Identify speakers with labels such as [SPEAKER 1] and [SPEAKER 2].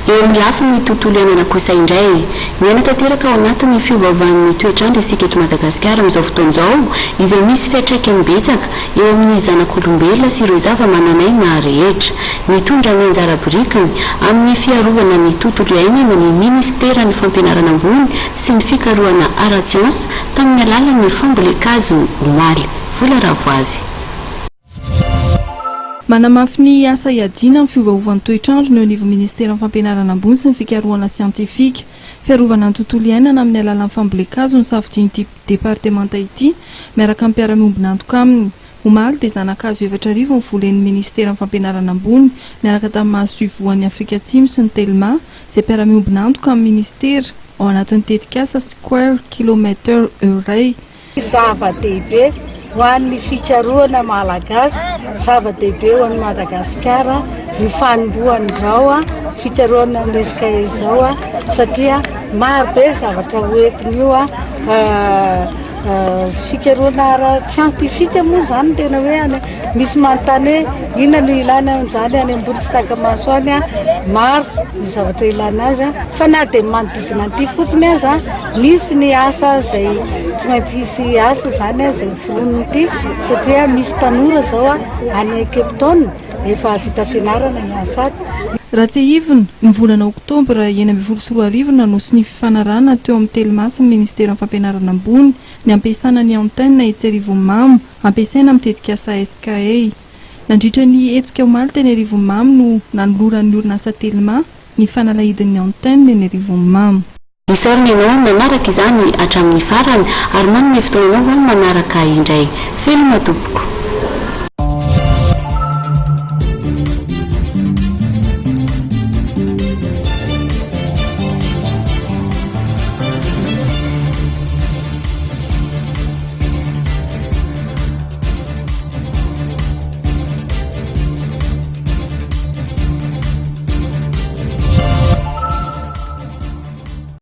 [SPEAKER 1] eo amin'ny lafiny tontolo iainana kosa indray miaina tanteraka ao anatin'ny fiovaovan'ny toetrandro isika eto Madagasikara amin'izao fotoana izao izay misy fiantraikany betsaka eo amin'ny zanak'olombelona sy ireo zava-manan'aina rehetra. Mitondra ny anjara birikany amin'ny fiarovana ny tontolo iainana ny ministeran'ny fampianarana ambony sy ny fikarohana ara-tsiansa tamin'ny alalan'ny fambolekazo omaly. Vola Ravoavy.
[SPEAKER 2] Manamafy ny asa iadina amin'ny fiovaovan'ny toetrandro ny anivon'ny ministeran'ny fampianarana ambony sy ny fikarohana siantifika. Fiarovana ny tontolo iainana amin'ny alalan'ny fambolekazo ny safidian'ity departemanta ity miaraka amin'ny mpiara-miombona antoka aminy. Omaly dia zanakazo 4,000 ny volen'ny ministeran'ny fampianarana ambony niaraka tamin'ny mahasoivoan'ny Afrika Atsimo sy ny Telma izay mpiara-miombona antoka amin'ny ministera ao anatin'ny tetikasa square kilometer iray.
[SPEAKER 3] Zava-dehibe ho an'ny fikarohana malagasy, zava-dehibe ho an'ny Madagasikara ny fanombohan'izao fikarohana resaka izao satria maro be zavatra hoentiny io fikarohana ara-siantifika moa zany tena hoe misy manontany hoe inona no ilana amin'izany any ambony tsy taka-maso any maro ny zavatra ilana azy fa na dia manodidina an'ity fotsiny aza misy ny asa izay tsy maintsy hisy asa zany izay volon'ity satria misy tanora zao any Cape Town efa vita fianarana hiasa.
[SPEAKER 2] Raha tehivina ny volana oktobra 2024 nanosy ny fifanarana teo amin'ny Telmasy ny ministeran'ny fampianarana ambony ny ampiasana ny antenne Etsy-Rivomamo ampiasaina amin'ny tetikasa SKA. Nandritra ny hetsika omaly teny Rivomamo no nanoloran'ny orinasa Telma ny fanalahidin'ny antenne eny Rivomamo.
[SPEAKER 1] Isarona ianao manaraka izany hatramin'ny farany ary manana fotoananao manaraka indray. Felo matoboko.